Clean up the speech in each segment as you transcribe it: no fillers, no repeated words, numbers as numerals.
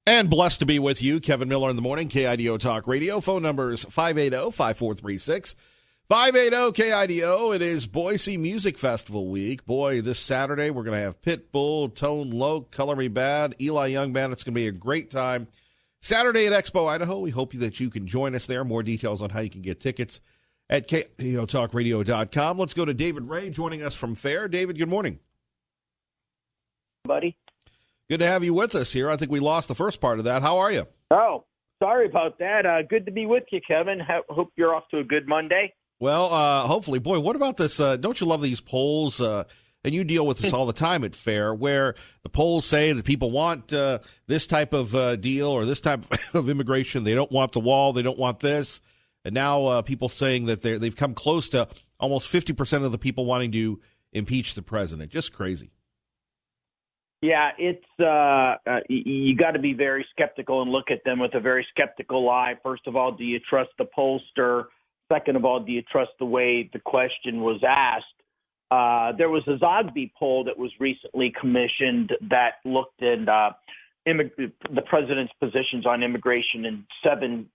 And blessed to be with you, Kevin Miller in the morning, KIDO Talk Radio. Phone numbers 580-5436, 580-KIDO. It is Boise Music Festival week. Boy, this Saturday we're going to have Pitbull, Tone Loc, Color Me Bad, Eli Young Band. It's going to be a great time. Saturday at Expo, Idaho. We hope that you can join us there. More details on how you can get tickets at KIDOTalkRadio.com. Let's go to David Ray joining us from Fair. David, good morning. Buddy. Good to have you with us here. I think we lost the first part of that. How are you? Oh, sorry about that. Good to be with you, Kevin. Hope you're off to a good Monday. Well, hopefully. Boy, what about this? Don't you love these polls? And you deal with this all the time at Fair, where the polls say that people want this type of deal or this type of immigration. They don't want the wall. They don't want this. And now people saying that they've come close to almost 50% of the people wanting to impeach the president. Just crazy. Yeah, it's you got to be very skeptical and look at them with a very skeptical eye. First of all, do you trust the pollster? Second of all, do you trust the way the question was asked? There was a Zogby poll that was recently commissioned that looked at the president's positions on immigration in 7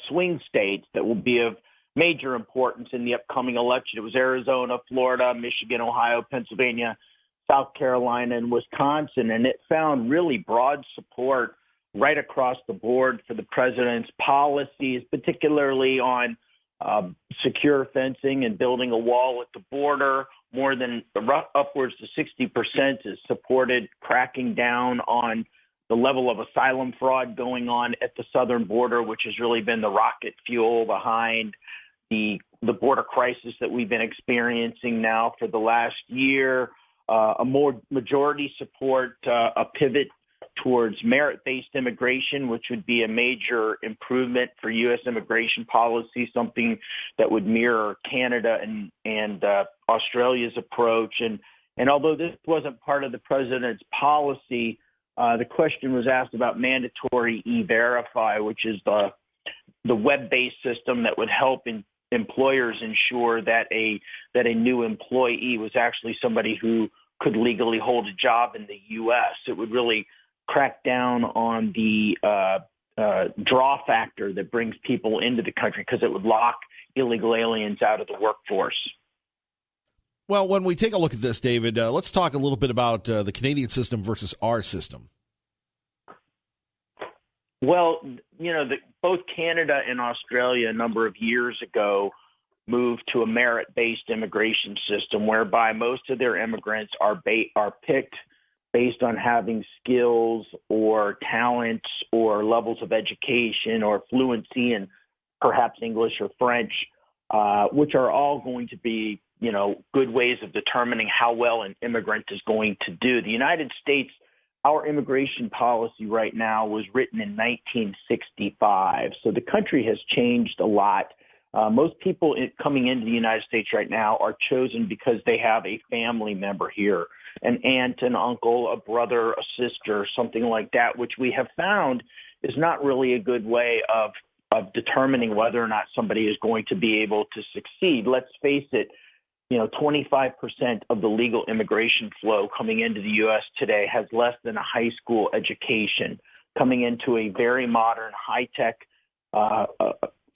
swing states that will be of major importance in the upcoming election. It was Arizona, Florida, Michigan, Ohio, Pennsylvania, South Carolina, and Wisconsin, and it found really broad support right across the board for the president's policies, particularly on secure fencing and building a wall at the border. More than upwards to 60% is supported cracking down on the level of asylum fraud going on at the southern border, which has really been the rocket fuel behind the border crisis that we've been experiencing now for the last year. A more majority support a pivot towards merit-based immigration, which would be a major improvement for U.S. immigration policy, something that would mirror Canada and Australia's approach. And although this wasn't part of the president's policy, the question was asked about mandatory E-Verify, which is the web-based system that would help employers ensure that a new employee was actually somebody who could legally hold a job in the U.S. It would really crack down on the draw factor that brings people into the country because it would lock illegal aliens out of the workforce. Well, when we take a look at this, David, let's talk a little bit about the Canadian system versus our system. Well, both Canada and Australia a number of years ago moved to a merit-based immigration system whereby most of their immigrants are picked based on having skills or talents or levels of education or fluency in perhaps English or French, which are all going to be, good ways of determining how well an immigrant is going to do. The United States, our immigration policy right now was written in 1965. So the country has changed a lot. Most people coming into the United States right now are chosen because they have a family member here, an aunt, an uncle, a brother, a sister, something like that, which we have found is not really a good way of determining whether or not somebody is going to be able to succeed. Let's face it, 25% of the legal immigration flow coming into the U.S. today has less than a high school education, coming into a very modern, high-tech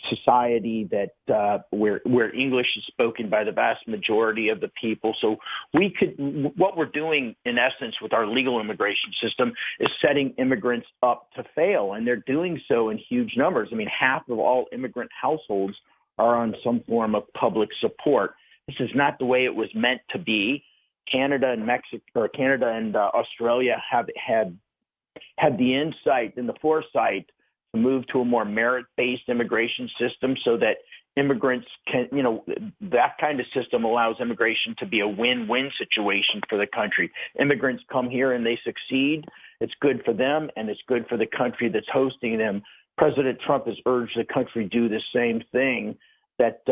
society that where English is spoken by the vast majority of the people. So what we're doing in essence with our legal immigration system is setting immigrants up to fail, and they're doing so in huge numbers. I mean, half of all immigrant households are on some form of public support. This is not the way it was meant to be. Canada and Australia have had the insight and the foresight to move to a more merit-based immigration system so that immigrants can, that kind of system allows immigration to be a win-win situation for the country. Immigrants come here and they succeed. It's good for them and it's good for the country that's hosting them. President Trump has urged the country to do the same thing. That,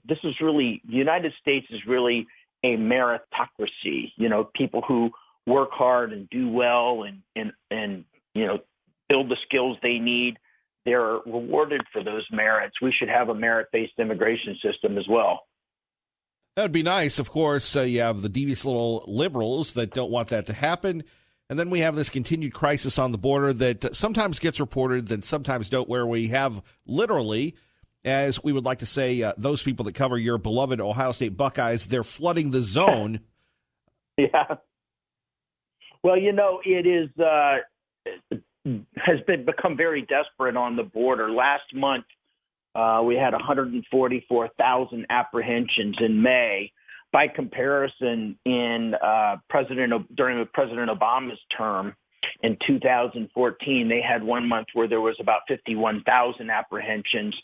this is really, the United States is really a meritocracy, people who work hard and do well and build the skills they need. They're rewarded for those merits. We should have a merit-based immigration system as well. That would be nice. Of course, you have the devious little liberals that don't want that to happen. And then we have this continued crisis on the border that sometimes gets reported, then sometimes don't, where we have literally, as we would like to say, those people that cover your beloved Ohio State Buckeyes, they're flooding the zone. Yeah. Well, it is has become very desperate on the border. Last month, we had 144,000 apprehensions in May. By comparison, during President Obama's term in 2014, they had 1 month where there was about 51,000 apprehensions,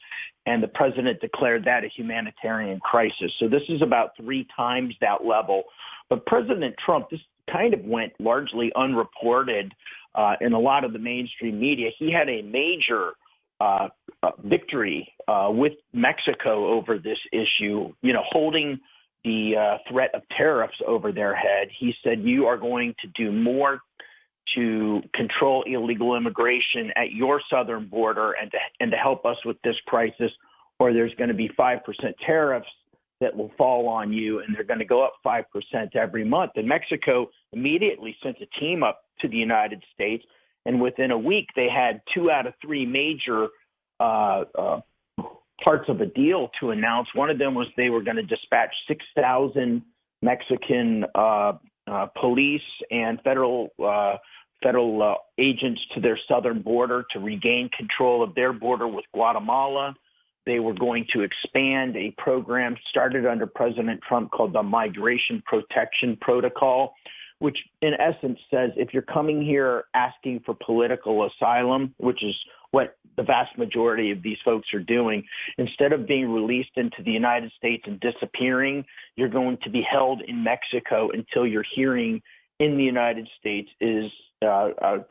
and the president declared that a humanitarian crisis. So this is about 3 times that level. But President Trump, this kind of went largely unreported in a lot of the mainstream media. He had a major victory with Mexico over this issue, holding the threat of tariffs over their head. He said, you are going to do more to control illegal immigration at your southern border and to help us with this crisis, or there's going to be 5% tariffs that will fall on you, and they're going to go up 5% every month. And Mexico immediately sent a team up to the United States, and within a week they had 2 out of 3 major parts of a deal to announce. One of them was they were going to dispatch 6,000 Mexican police and federal agents to their southern border to regain control of their border with Guatemala. They were going to expand a program started under President Trump called the Migration Protection Protocol, which in essence says if you're coming here asking for political asylum, which is what the vast majority of these folks are doing, instead of being released into the United States and disappearing, you're going to be held in Mexico until your hearing in the United States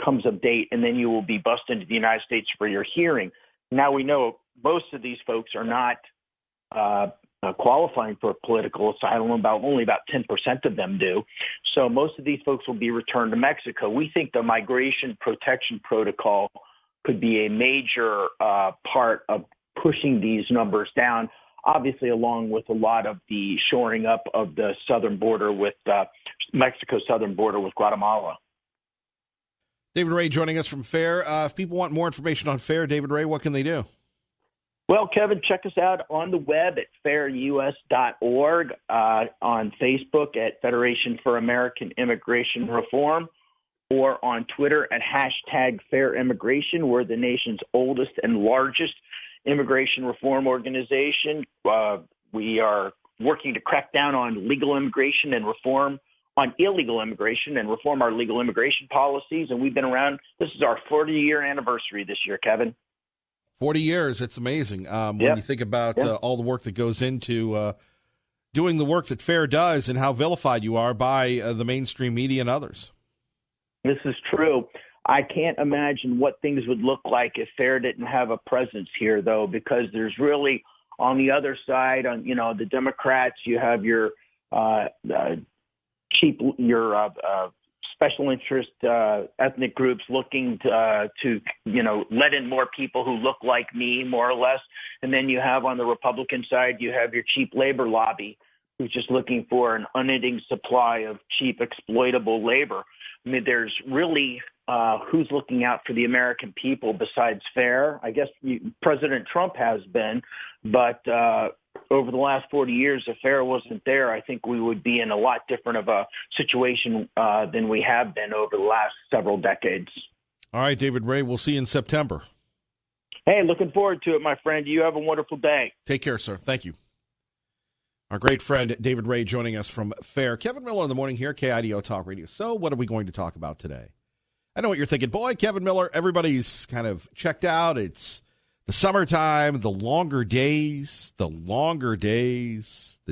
comes of date, and then you will be bussed into the United States for your hearing. Now we know most of these folks are not qualifying for political asylum. Only about 10% of them do. So most of these folks will be returned to Mexico. We think the Migration Protection Protocol could be a major part of pushing these numbers down, obviously along with a lot of the shoring up of the southern border with Mexico's southern border with Guatemala. David Ray joining us from FAIR. If people want more information on FAIR, David Ray, what can they do? Well, Kevin, check us out on the web at fairus.org, on Facebook at Federation for American Immigration Reform, or on Twitter at #FairImmigration. We're the nation's oldest and largest immigration reform organization. We are working to crack down on legal immigration and reform on illegal immigration and reform our legal immigration policies. And we've been around. This is our 40-year anniversary this year, Kevin. 40 years. It's amazing. When you think about all the work that goes into doing the work that FAIR does and how vilified you are by the mainstream media and others. This is true. I can't imagine what things would look like if FAIR didn't have a presence here, though, because there's really on the other side, on the Democrats, you have your special interest ethnic groups looking to let in more people who look like me, more or less. And then you have on the Republican side, you have your cheap labor lobby who's just looking for an unending supply of cheap, exploitable labor. I mean, there's really who's looking out for the American people besides FAIR? I guess President Trump has been, but over the last 40 years, if FAIR wasn't there, I think we would be in a lot different of a situation than we have been over the last several decades. All right, David Ray, we'll see you in September. Hey, looking forward to it, my friend. You have a wonderful day. Take care, sir. Thank you. Our great friend, David Ray, joining us from FAIR. Kevin Miller in the morning here, KIDO Talk Radio. So what are we going to talk about today? I know what you're thinking. Boy, Kevin Miller, everybody's kind of checked out. It's the summertime, the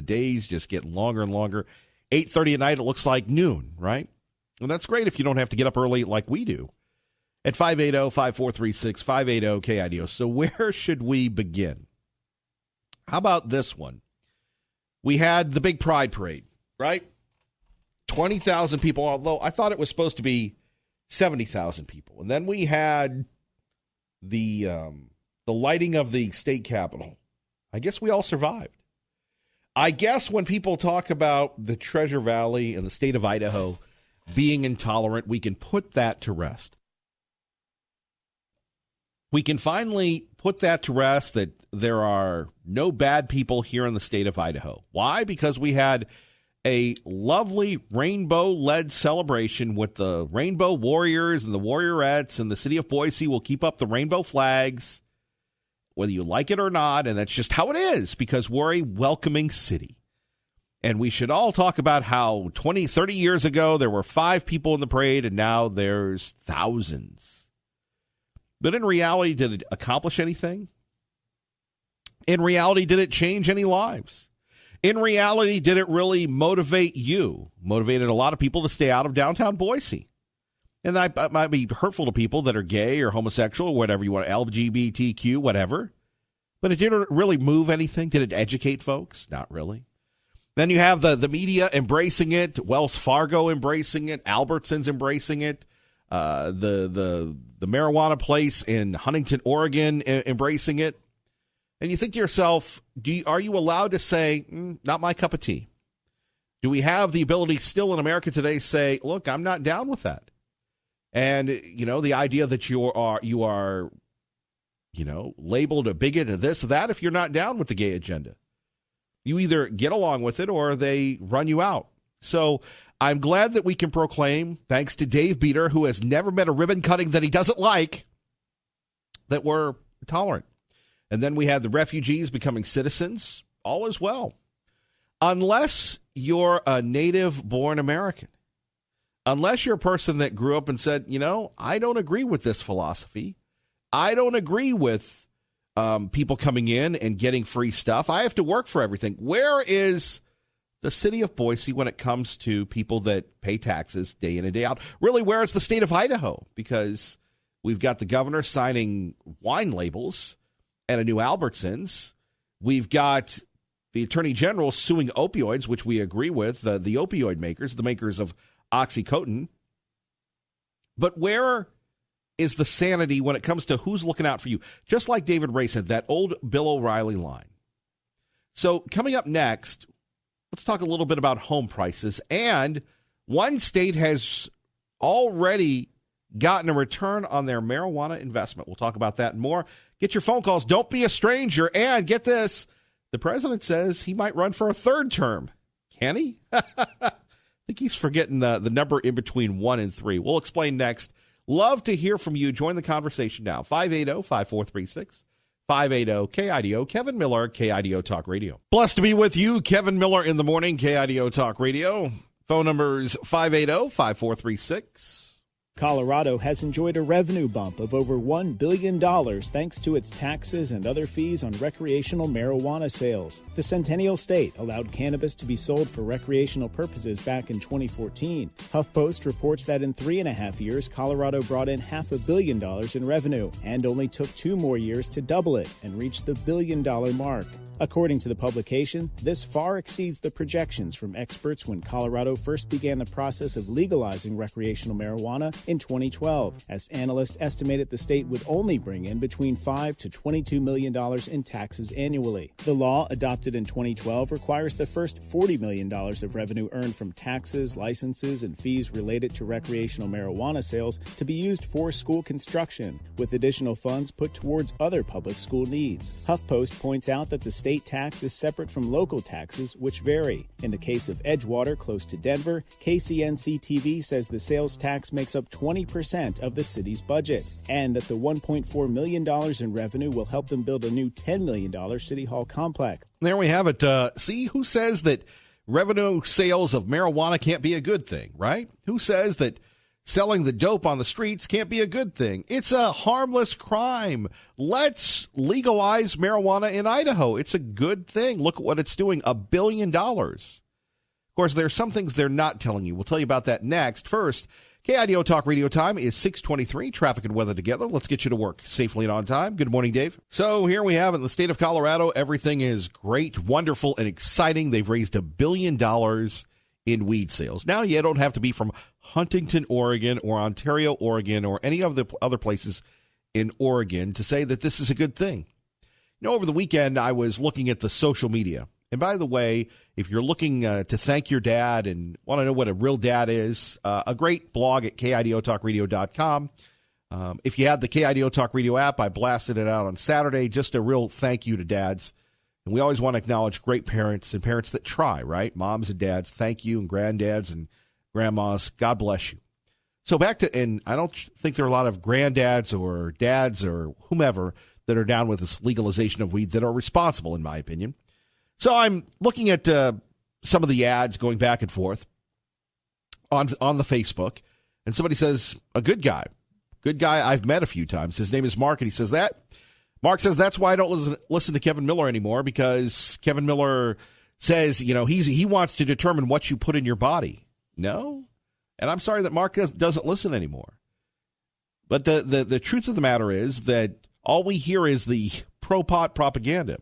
days just get longer and longer. 8:30 at night, it looks like noon, right? And that's great if you don't have to get up early like we do. At 580-5436, 580-KIDO. So where should we begin? How about this one? We had the big Pride Parade, right? 20,000 people, although I thought it was supposed to be 70,000 people. And then we had the lighting of the state capitol. I guess we all survived. I guess when people talk about the Treasure Valley and the state of Idaho, being intolerant, we can put that to rest. We can finally put that to rest, that there are no bad people here in the state of Idaho. Why? Because we had a lovely rainbow-led celebration with the Rainbow Warriors and the Warriorettes, and the city of Boise will keep up the rainbow flags, whether you like it or not, and that's just how it is, because we're a welcoming city. And we should all talk about how 20, 30 years ago, there were 5 people in the parade, and now there's thousands. But in reality, did it accomplish anything? In reality, did it change any lives? In reality, did it really motivate you? Motivated a lot of people to stay out of downtown Boise. And that might be hurtful to people that are gay or homosexual or whatever you want, LGBTQ, whatever. But it didn't really move anything. Did it educate folks? Not really. Then you have the media embracing it, Wells Fargo embracing it, Albertsons embracing it, the marijuana place in Huntington, Oregon embracing it. And you think to yourself, are you allowed to say, not my cup of tea? Do we have the ability still in America today to say, look, I'm not down with that? And, the idea that you are labeled a bigot or this or that if you're not down with the gay agenda. You either get along with it or they run you out. So I'm glad that we can proclaim, thanks to Dave Beater, who has never met a ribbon cutting that he doesn't like, that we're tolerant. And then we had the refugees becoming citizens. All is well. Unless you're a native-born American. Unless you're a person that grew up and said, I don't agree with this philosophy. I don't agree with people coming in and getting free stuff. I have to work for everything. Where is the city of Boise when it comes to people that pay taxes day in and day out? Really, where is the state of Idaho? Because we've got the governor signing wine labels and a new Albertsons. We've got the attorney general suing opioids, which we agree with, the opioid makers, the makers of OxyContin. But where is the sanity when it comes to who's looking out for you? Just like David Ray said, that old Bill O'Reilly line. So coming up next, let's talk a little bit about home prices. And one state has already gotten a return on their marijuana investment. We'll talk about that and more. Get your phone calls. Don't be a stranger. And get this, the president says he might run for a third term. Can he? I think he's forgetting the number in between 1 and 3. We'll explain next. Love to hear from you. Join the conversation now. 580-5436. 580-KIDO. Kevin Miller, KIDO Talk Radio. Blessed to be with you. Kevin Miller in the morning, KIDO Talk Radio. Phone numbers 580-5436. Colorado has enjoyed a revenue bump of over $1 billion thanks to its taxes and other fees on recreational marijuana sales. The Centennial State allowed cannabis to be sold for recreational purposes back in 2014. HuffPost reports that in 3.5 years, Colorado brought in $500 million in revenue and only took 2 more years to double it and reach the $1 billion mark. According to the publication, this far exceeds the projections from experts when Colorado first began the process of legalizing recreational marijuana in 2012, as analysts estimated the state would only bring in between $5 to $22 million in taxes annually. The law, adopted in 2012, requires the first $40 million of revenue earned from taxes, licenses, and fees related to recreational marijuana sales to be used for school construction, with additional funds put towards other public school needs. HuffPost points out that the state tax is separate from local taxes, which vary. In the case of Edgewater, close to Denver, KCNC-TV says the sales tax makes up 20% of the city's budget, and that the $1.4 million in revenue will help them build a new $10 million City Hall complex. There we have it. See, who says that revenue sales of marijuana can't be a good thing, right? Who says that selling the dope on the streets can't be a good thing? It's a harmless crime. Let's legalize marijuana in Idaho. It's a good thing. Look at what it's doing, $1 billion. Of course, there are some things they're not telling you. We'll tell you about that next. First, KIDO Talk Radio time is 6:23. Traffic and weather together. Let's get you to work safely and on time. Good morning, Dave. So here we have it in the state of Colorado. Everything is great, wonderful, and exciting. They've raised $1 billion in weed sales. Now, you don't have to be from Huntington, Oregon, or Ontario, Oregon, or any of the other places in Oregon to say that this is a good thing. Over the weekend, I was looking at the social media, And by the way, if you're looking to thank your dad and want to know what a real dad is, a great blog at KIDOTalkRadio.com. If you have the KIDO Talk Radio app, I blasted it out on Saturday. Just a real thank you to dads. And we always want to acknowledge great parents and parents that try, right? Moms and dads, thank you, and granddads and grandmas, God bless you. So back to, and I don't think there are a lot of granddads or dads or whomever that are down with this legalization of weed that are responsible, in my opinion. So I'm looking at some of the ads going back and forth on the Facebook, and somebody says, a good guy I've met a few times. His name is Mark, and he says that. Mark says, that's why I don't listen to Kevin Miller anymore, because Kevin Miller says, he wants to determine what you put in your body. No? And I'm sorry that Mark doesn't listen anymore. But the truth of the matter is that all we hear is the pro-pot propaganda.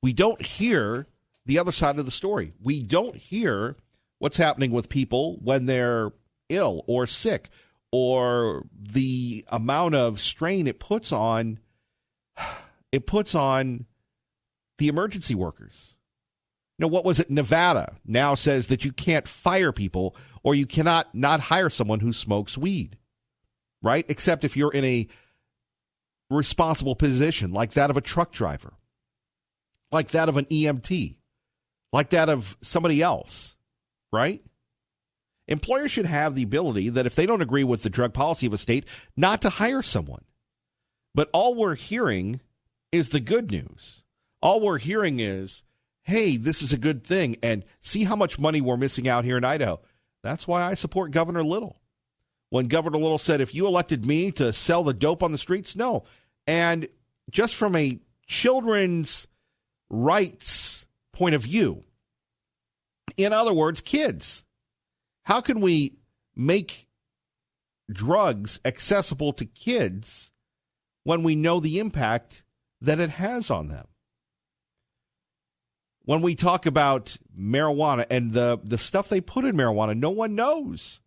We don't hear the other side of the story. We don't hear what's happening with people when they're ill or sick, or the amount of strain it puts on the emergency workers. What was it? Nevada now says that you can't fire people, or you cannot not hire someone who smokes weed, right? Except if you're in a responsible position, like that of a truck driver, like that of an EMT, like that of somebody else, right? Employers should have the ability that if they don't agree with the drug policy of a state, not to hire someone. But all we're hearing is the good news. All we're hearing is, hey, this is a good thing, and see how much money we're missing out here in Idaho. That's why I support Governor Little. When Governor Little said, if you elected me to sell the dope on the streets, no. And just from a children's rights point of view, in other words, kids, how can we make drugs accessible to kids when we know the impact that it has on them? When we talk about marijuana and the stuff they put in marijuana, no one knows,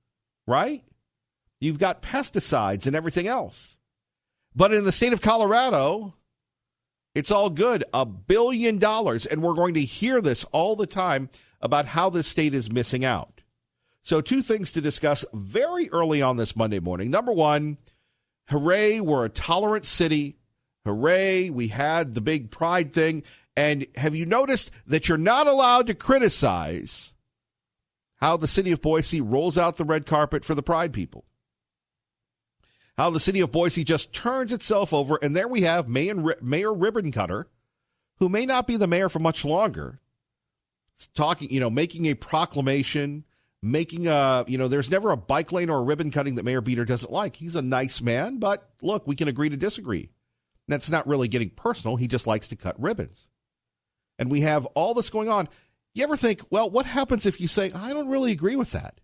right? You've got pesticides and everything else. But in the state of Colorado, it's all good. $1 billion. And we're going to hear this all the time about how this state is missing out. So 2 things to discuss very early on this Monday morning. Number one, hooray, we're a tolerant city. Hooray, we had the big pride thing. And have you noticed that you're not allowed to criticize how the city of Boise rolls out the red carpet for the pride people? How the city of Boise just turns itself over, and there we have Mayor Ribbon Cutter, who may not be the mayor for much longer, talking, making a proclamation, making there's never a bike lane or a ribbon cutting that Mayor Beater doesn't like. He's a nice man, but look, we can agree to disagree. That's not really getting personal. He just likes to cut ribbons. And we have all this going on. You ever think, well, what happens if you say, I don't really agree with that?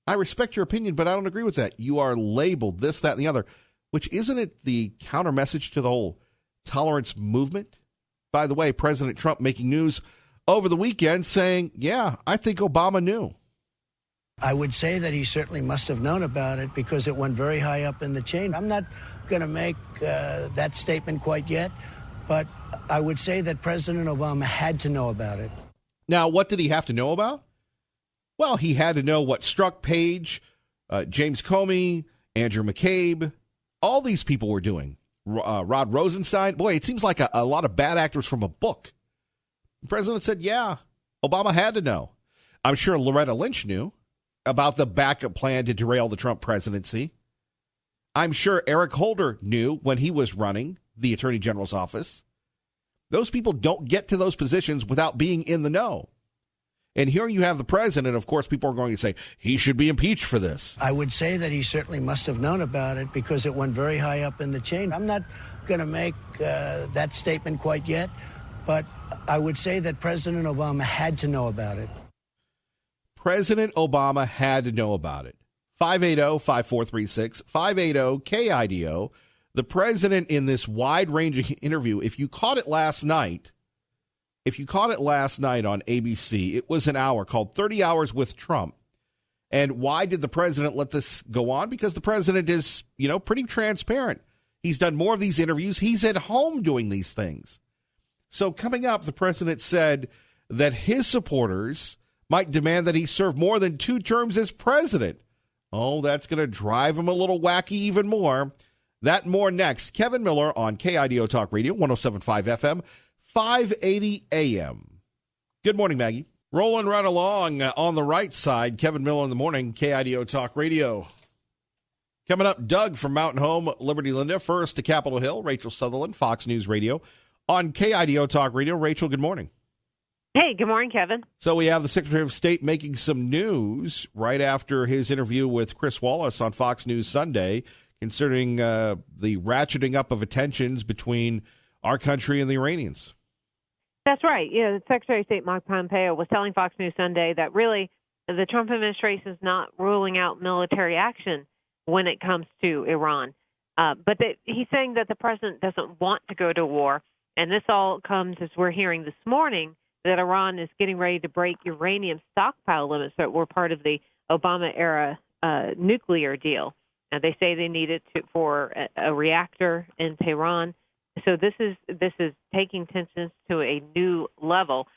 I respect your opinion, but I don't agree with that. You are labeled this, that, and the other, which isn't it the counter message to the whole tolerance movement? By the way, President Trump making news over the weekend saying, yeah, I think Obama knew. I would say that he certainly must have known about it because it went very high up in the chain. I'm not going to make that statement quite yet, but I would say that President Obama had to know about it. Now, what did he have to know about? Well, he had to know what Strzok Page, James Comey, Andrew McCabe, all these people were doing. Rod Rosenstein. Boy, it seems like a lot of bad actors from a book. The president said, yeah, Obama had to know. I'm sure Loretta Lynch knew about the backup plan to derail the Trump presidency. I'm sure Eric Holder knew when he was running the Attorney General's office. Those people don't get to those positions without being in the know. And here you have the president. Of course, people are going to say he should be impeached for this. I would say that he certainly must have known about it because it went very high up in the chain. I'm not going to make that statement quite yet, but I would say that President Obama had to know about it. President Obama had to know about it. 580-5436, 580-KIDO. The president in this wide-ranging interview, if you caught it last night on ABC, it was an hour called 30 Hours with Trump. And why did the president let this go on? Because the president is, pretty transparent. He's done more of these interviews. He's at home doing these things. So coming up, the president said that his supporters might demand that he serve more than 2 terms as president. Oh, that's going to drive him a little wacky even more. That and more next. Kevin Miller on KIDO Talk Radio, 107.5 FM, 580 AM. Good morning, Maggie. Rolling right along on the right side, Kevin Miller in the morning, KIDO Talk Radio. Coming up, Doug from Mountain Home, Liberty Linda. First to Capitol Hill, Rachel Sutherland, Fox News Radio. On KIDO Talk Radio, Rachel, good morning. Hey, good morning, Kevin. So we have the Secretary of State making some news right after his interview with Chris Wallace on Fox News Sunday concerning the ratcheting up of tensions between our country and the Iranians. That's right. The Secretary of State Mike Pompeo was telling Fox News Sunday that really the Trump administration is not ruling out military action when it comes to Iran. But he's saying that the president doesn't want to go to war. And this all comes as we're hearing this morning that Iran is getting ready to break uranium stockpile limits that were part of the Obama-era nuclear deal. They say they need it for a reactor in Tehran. So this is taking tensions to a new level.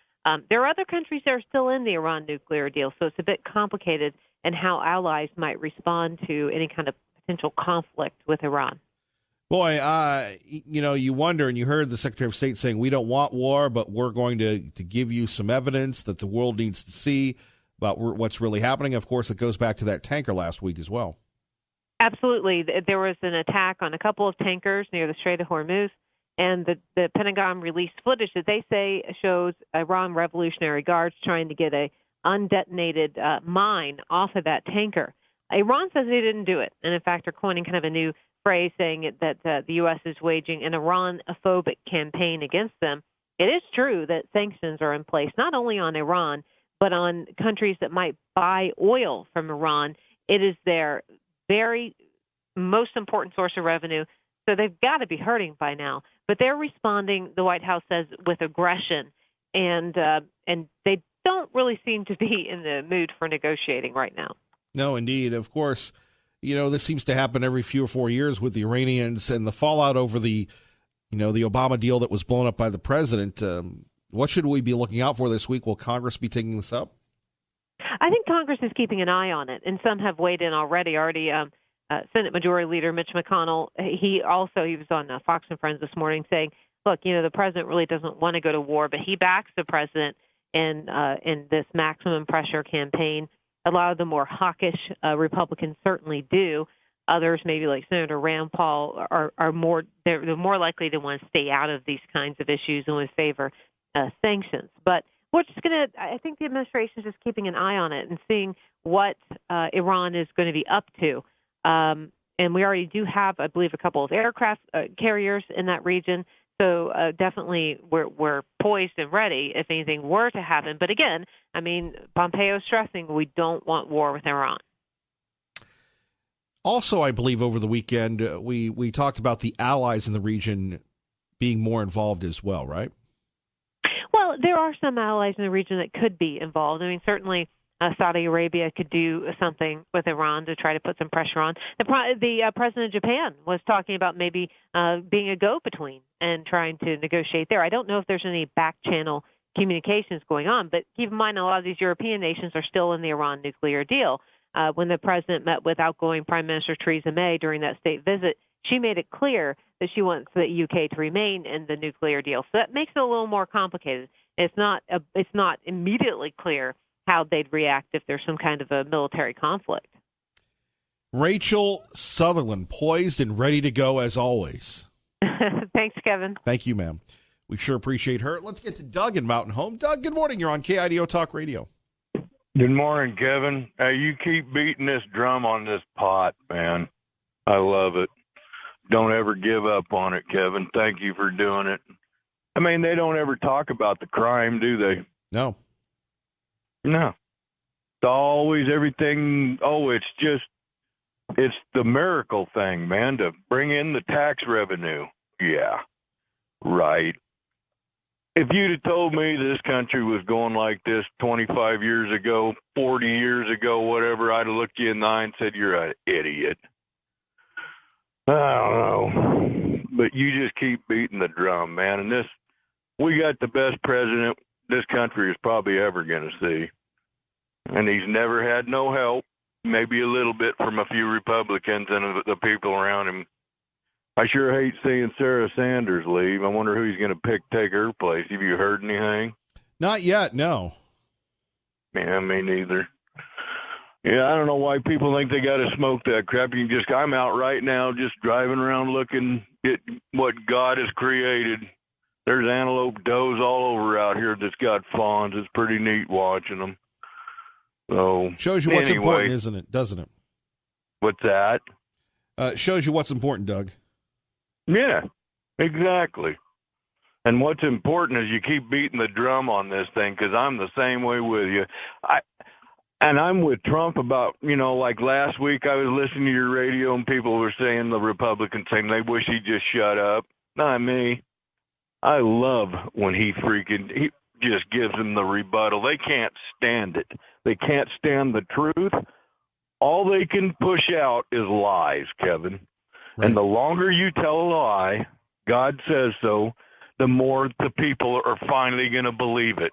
There are other countries that are still in the Iran nuclear deal, so it's a bit complicated in how allies might respond to any kind of potential conflict with Iran. Boy, you wonder, and you heard the Secretary of State saying, we don't want war, but we're going to give you some evidence that the world needs to see about what's really happening. Of course, it goes back to that tanker last week as well. Absolutely. There was an attack on a couple of tankers near the Strait of Hormuz, and the Pentagon released footage that they say shows Iran Revolutionary Guards trying to get a undetonated mine off of that tanker. Iran says they didn't do it, and in fact are coining kind of a new phrase saying that the U.S. is waging an Iran-phobic campaign against them. It is true that sanctions are in place, not only on Iran, but on countries that might buy oil from Iran. It is their very most important source of revenue, so they've got to be hurting by now. But they're responding, the White House says, with aggression, and they don't really seem to be in the mood for negotiating right now. No, indeed. Of course, this seems to happen every few or 4 years with the Iranians and the fallout over the Obama deal that was blown up by the president. What should we be looking out for this week? Will Congress be taking this up? I think Congress is keeping an eye on it, and some have weighed in already. Senate Majority Leader Mitch McConnell, he was on Fox and Friends this morning saying, look, the president really doesn't want to go to war, but he backs the president in this maximum pressure campaign. A lot of the more hawkish Republicans certainly do. Others, maybe like Senator Rand Paul, are more likely to want to stay out of these kinds of issues and would favor sanctions. But I think the administration is just keeping an eye on it and seeing what Iran is going to be up to. And we already do have, I believe, a couple of aircraft carriers in that region. So definitely we're poised and ready if anything were to happen. But again, Pompeo stressing we don't want war with Iran. Also, I believe over the weekend, we talked about the allies in the region being more involved as well, right? Well, there are some allies in the region that could be involved. Certainly Saudi Arabia could do something with Iran to try to put some pressure on. The president of Japan was talking about maybe being a go-between and trying to negotiate there. I don't know if there's any back-channel communications going on, but keep in mind a lot of these European nations are still in the Iran nuclear deal. When the president met with outgoing Prime Minister Theresa May during that state visit, she made it clear that she wants the UK to remain in the nuclear deal. So that makes it a little more complicated. It's not immediately clear how they'd react if there's some kind of a military conflict. Rachel Sutherland, poised and ready to go as always. Thanks, Kevin. Thank you, ma'am. We sure appreciate her. Let's get to Doug in Mountain Home. Doug, good morning. You're on KIDO Talk Radio. Good morning, Kevin. You keep beating this drum on this pot, man. I love it. Don't ever give up on it, Kevin. Thank you for doing it. They don't ever talk about the crime, do they? No. No. It's always everything. It's the miracle thing, man, to bring in the tax revenue. Yeah, right. If you'd have told me this country was going like this 25 years ago, 40 years ago, whatever, I'd have looked you in the eye and said, you're an idiot. I don't know. But you just keep beating the drum, man. And we got the best president this country is probably ever going to see. And he's never had no help, maybe a little bit from a few Republicans and the people around him. I sure hate seeing Sarah Sanders leave. I wonder who he's going to take her place. Have you heard anything? Not yet, no. Yeah, me neither. Yeah, I don't know why people think they got to smoke that crap. I'm out right now just driving around looking at what God has created. There's antelope does all over out here that's got fawns. It's pretty neat watching them. So shows you what's important, isn't it? Doesn't it? What's that? Shows you what's important, Doug. Yeah, exactly. And what's important is you keep beating the drum on this thing, because I'm the same way with you. And I'm with Trump about, like last week I was listening to your radio and people were saying, the Republicans saying they wish he'd just shut up. Not me. I love when he just gives them the rebuttal. They can't stand it. They can't stand the truth. All they can push out is lies, Kevin. Right. And the longer you tell a lie, God says so, the more the people are finally going to believe it.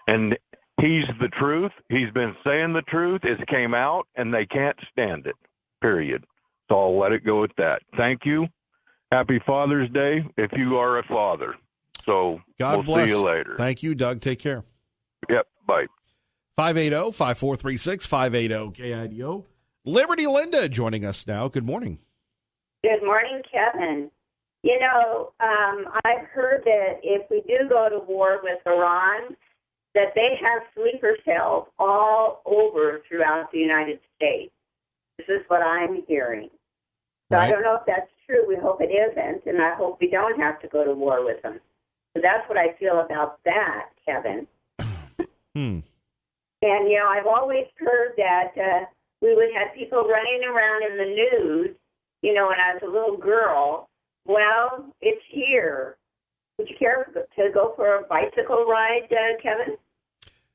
And he's the truth. He's been saying the truth. It came out, and they can't stand it, period. So I'll let it go at that. Thank you. Happy Father's Day if you are a father. So God bless. See you later. Thank you, Doug. Take care. Yep, bye. 580-5436, 580-KIDO. Liberty Linda joining us now. Good morning. Good morning, Kevin. I've heard that if we do go to war with Iran, that they have sleeper cells all over throughout the United States. This is what I'm hearing. So right. I don't know if that's true. We hope it isn't, and I hope we don't have to go to war with them. So that's what I feel about that, Kevin. And, I've always heard that we would have people running around in the news, when I was a little girl. Well, it's here. Would you care to go for a bicycle ride, Kevin?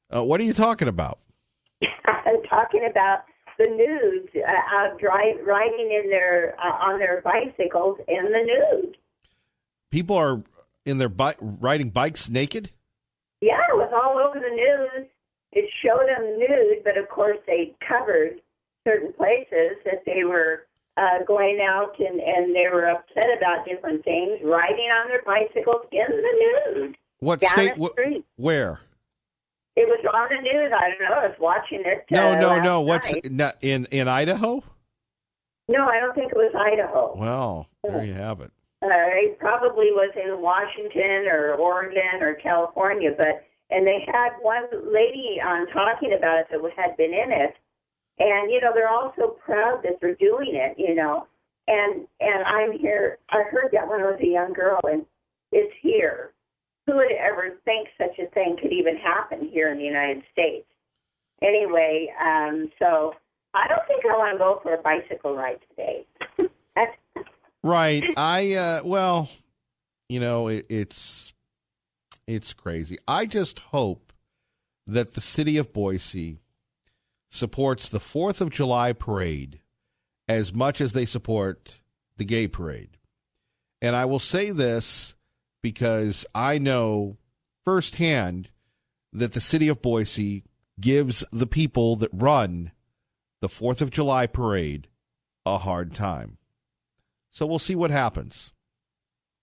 What are you talking about? I'm talking about the nudes riding in on their bicycles in the nude. People are in their riding bikes naked? Yeah, it was all over the news. It showed them nude, but of course they covered certain places that they were going out and they were upset about different things, riding on their bicycles in the nude. What state? Where? It was on the news. I don't know. I was watching it. No. What's in Idaho? No, I don't think it was Idaho. Well, there you have it. It probably was in Washington or Oregon or California, and they had one lady on talking about it that had been in it. And, they're all so proud that they're doing it, and I'm here. I heard that when I was a young girl, and it's here. Who would ever think such a thing could even happen here in the United States? Anyway, so I don't think I want to go for a bicycle ride today. Right. It's crazy. I just hope that the city of Boise supports the 4th of July parade as much as they support the gay parade. And I will say this because I know firsthand that the city of Boise gives the people that run the 4th of July parade a hard time. So we'll see what happens.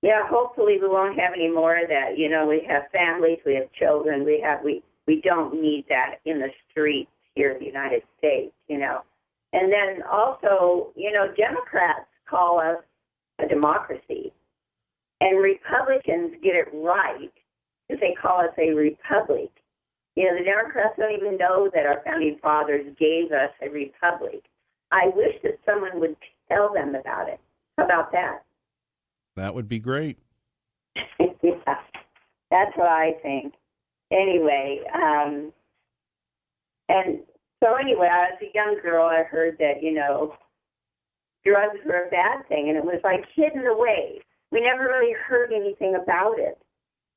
Yeah, hopefully we won't have any more of that. We have families, we have children, we don't need that in the streets here in the United States, And then also, Democrats call us a democracy. And Republicans get it right if they call us a republic. The Democrats don't even know that our founding fathers gave us a republic. I wish that someone would tell them about it. How about that? That would be great. Yeah, that's what I think. Anyway, and so anyway, as a young girl, I heard that, drugs were a bad thing, and it was like hidden away. We never really heard anything about it.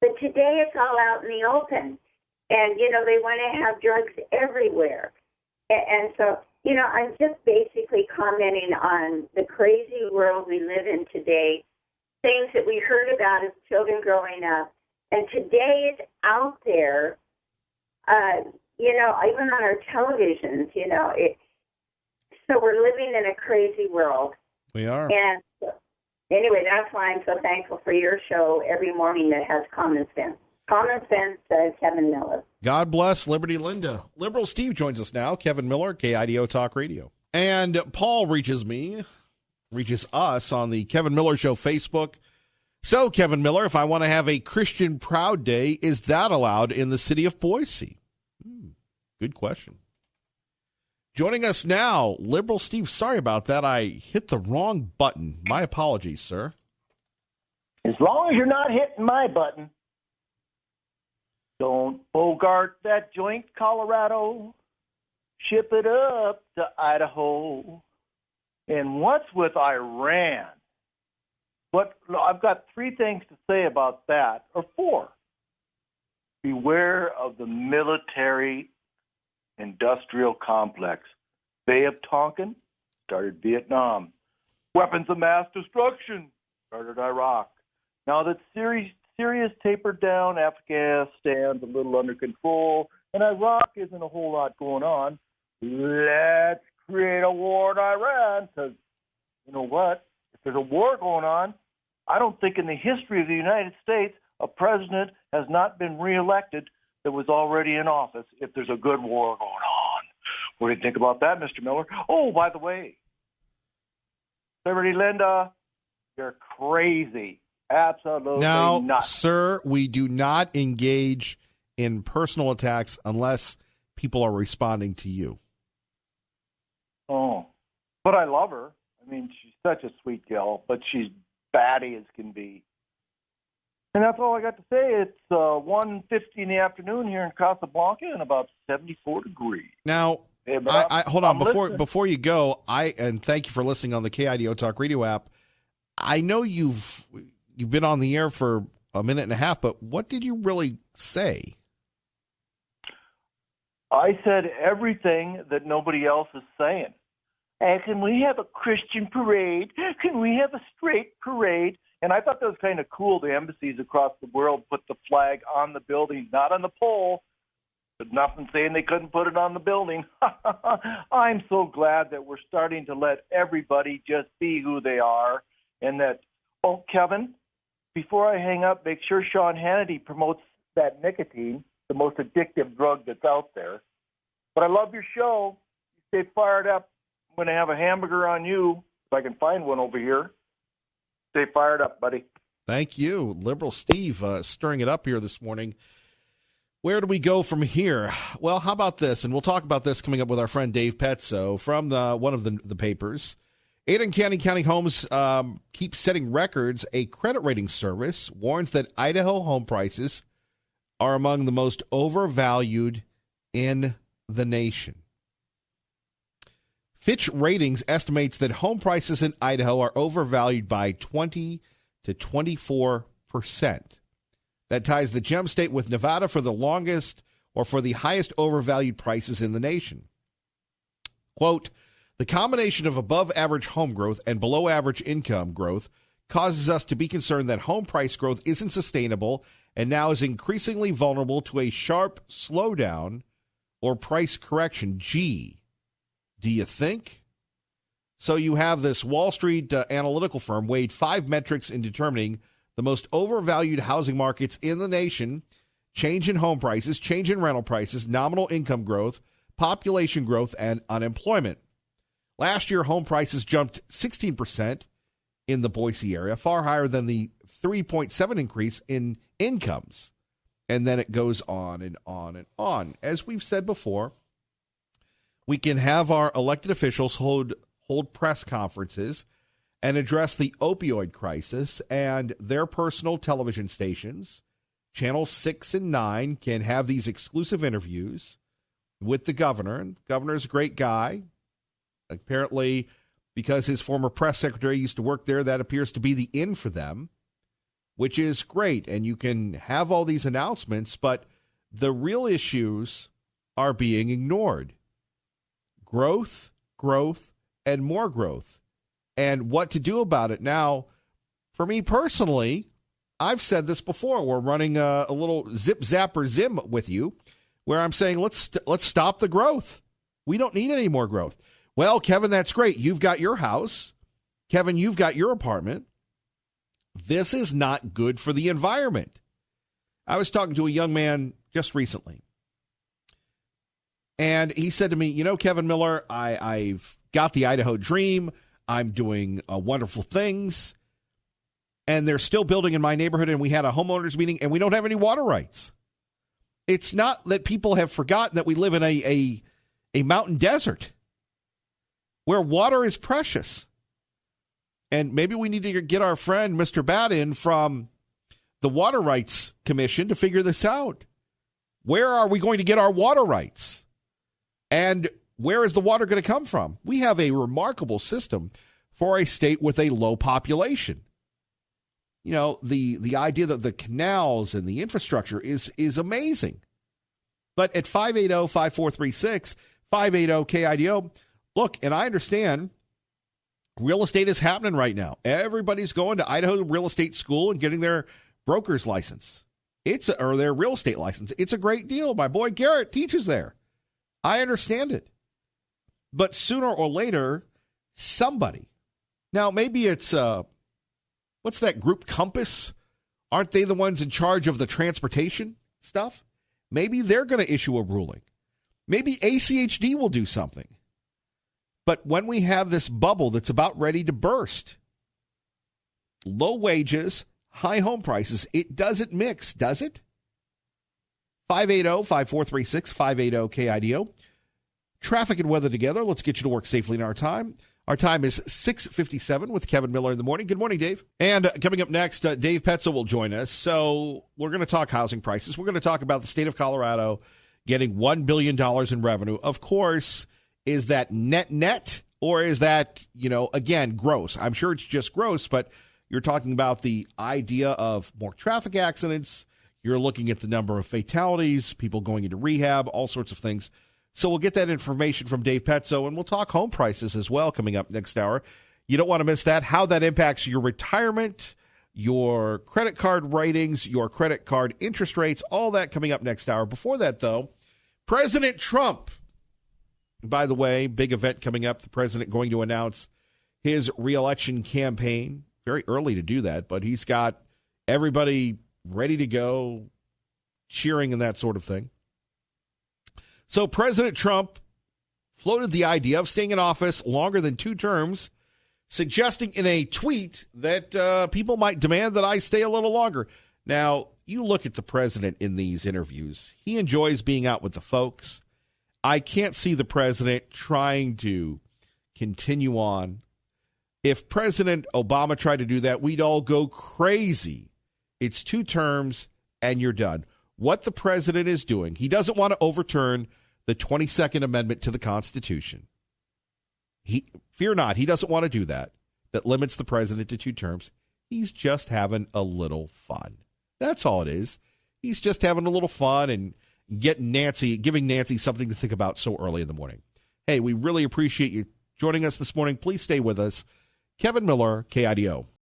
But today it's all out in the open. And, they want to have drugs everywhere. And so, I'm just basically commenting on the crazy world we live in today, things that we heard about as children growing up, And today it's out there, even on our televisions, so we're living in a crazy world. We are. And anyway, that's why I'm so thankful for your show every morning that has Common Sense. Common Sense, Kevin Miller. God bless Liberty Linda. Liberal Steve joins us now. Kevin Miller, KIDO Talk Radio. And Paul reaches us on the Kevin Miller Show Facebook. So, Kevin Miller, if I want to have a Christian Proud Day, is that allowed in the city of Boise? Good question. Joining us now, Liberal Steve. Sorry about that. I hit the wrong button. My apologies, sir. As long as you're not hitting my button. Don't bogart that joint, Colorado. Ship it up to Idaho. And what's with Iran? But I've got 3 things to say about that, or 4. Beware of the military-industrial complex. Bay of Tonkin started Vietnam. Weapons of mass destruction started Iraq. Now that Syria's tapered down, Afghanistan's a little under control, and Iraq isn't a whole lot going on, let's create a war in Iran, because you know what? If there's a war going on, I don't think in the history of the United States a president has not been reelected that was already in office if there's a good war going on. What do you think about that, Mr. Miller? Oh, by the way, Liberty Linda, you're crazy. Absolutely now, nuts. Sir, we do not engage in personal attacks unless people are responding to you. Oh, but I love her. I mean, she's such a sweet gal, but she's batty as can be. And that's all I got to say. It's 1:50 in the afternoon here in Casablanca and about 74 degrees. Now, Hey, I hold on. listening. Before you go, and thank you for listening on the KIDO Talk Radio app. I know you've been on the air for a minute and a half, but what did you really say? I said everything that nobody else is saying. And can we have a Christian parade? Can we have a straight parade? And I thought that was kind of cool. The embassies across the world put the flag on the building, not on the pole. But nothing saying they couldn't put it on the building. I'm so glad that we're starting to let everybody just be who they are. And that, oh, Kevin, before I hang up, make sure Sean Hannity promotes that nicotine, the most addictive drug that's out there. But I love your show. You stay fired up. I'm going to have a hamburger on you, if I can find one over here. Stay fired up, buddy. Thank you, Liberal Steve, stirring it up here this morning. Where do we go from here? Well, how about this? And we'll talk about this coming up with our friend Dave Petzo from one of the papers. Ada County Homes keeps setting records. A credit rating service warns that Idaho home prices are among the most overvalued in the nation. Fitch Ratings estimates that home prices in Idaho are overvalued by 20 to 24%. That ties the gem state with Nevada for the longest or for the highest overvalued prices in the nation. Quote, the combination of above average home growth and below average income growth causes us to be concerned that home price growth isn't sustainable and now is increasingly vulnerable to a sharp slowdown or price correction. Gee, do you think? So you have this Wall Street analytical firm weighed 5 metrics in determining the most overvalued housing markets in the nation: change in home prices, change in rental prices, nominal income growth, population growth, and unemployment. Last year, home prices jumped 16% in the Boise area, far higher than the 3.7 increase in incomes. And then it goes on and on and on. As we've said before, we can have our elected officials hold press conferences and address the opioid crisis, and their personal television stations, Channel 6 and 9, can have these exclusive interviews with the governor. And the governor's a great guy. Apparently, because his former press secretary used to work there, that appears to be the in for them, which is great. And you can have all these announcements, but the real issues are being ignored. Growth, and more growth. And what to do about it. Now, for me personally, I've said this before. We're running a little zip zap or zim with you where I'm saying let's stop the growth. We don't need any more growth. Well, Kevin, that's great. You've got your house. Kevin, you've got your apartment. This is not good for the environment. I was talking to a young man just recently, and he said to me, you know, Kevin Miller, I've got the Idaho dream. I'm doing wonderful things. And they're still building in my neighborhood, and we had a homeowners meeting, and we don't have any water rights. It's not that people have forgotten that we live in a mountain desert where water is precious. And maybe we need to get our friend, Mr. Badin, from the Water Rights Commission to figure this out. Where are we going to get our water rights? And where is the water going to come from? We have a remarkable system for a state with a low population. You know, the idea that the canals and the infrastructure is amazing. But at 580-5436, 580-KIDO, look, and I understand real estate is happening right now. Everybody's going to Idaho Real Estate School and getting their broker's license. Or their real estate license. It's a great deal. My boy Garrett teaches there. I understand it. But sooner or later, somebody. Now, maybe it's what's that group, Compass? Aren't they the ones in charge of the transportation stuff? Maybe they're going to issue a ruling. Maybe ACHD will do something. But when we have this bubble that's about ready to burst, low wages, high home prices, it doesn't mix, does it? 580-5436, 580-KIDO. Traffic and weather together. Let's get you to work safely in our time. Our time is 6:57 with Kevin Miller in the morning. Good morning, Dave. And coming up next, Dave Petzel will join us. So we're going to talk housing prices. We're going to talk about the state of Colorado getting $1 billion in revenue. Of course, is that net, or is that, again, gross? I'm sure it's just gross, but you're talking about the idea of more traffic accidents. You're looking at the number of fatalities, people going into rehab, all sorts of things. So we'll get that information from Dave Petzo, and we'll talk home prices as well coming up next hour. You don't want to miss that, how that impacts your retirement, your credit card ratings, your credit card interest rates, all that coming up next hour. Before that, though, President Trump. By the way, big event coming up. The president going to announce his reelection campaign. Very early to do that, but he's got everybody ready to go, cheering and that sort of thing. So President Trump floated the idea of staying in office longer than 2 terms, suggesting in a tweet that people might demand that I stay a little longer. Now, you look at the president in these interviews. He enjoys being out with the folks. I can't see the president trying to continue on. If President Obama tried to do that, we'd all go crazy. It's 2 terms and you're done. What the president is doing, he doesn't want to overturn the 22nd Amendment to the Constitution. Fear not, he doesn't want to do that. That limits the president to 2 terms. He's just having a little fun. That's all it is. He's just having a little fun and giving Nancy something to think about so early in the morning. Hey, we really appreciate you joining us this morning. Please stay with us. Kevin Miller, KIDO.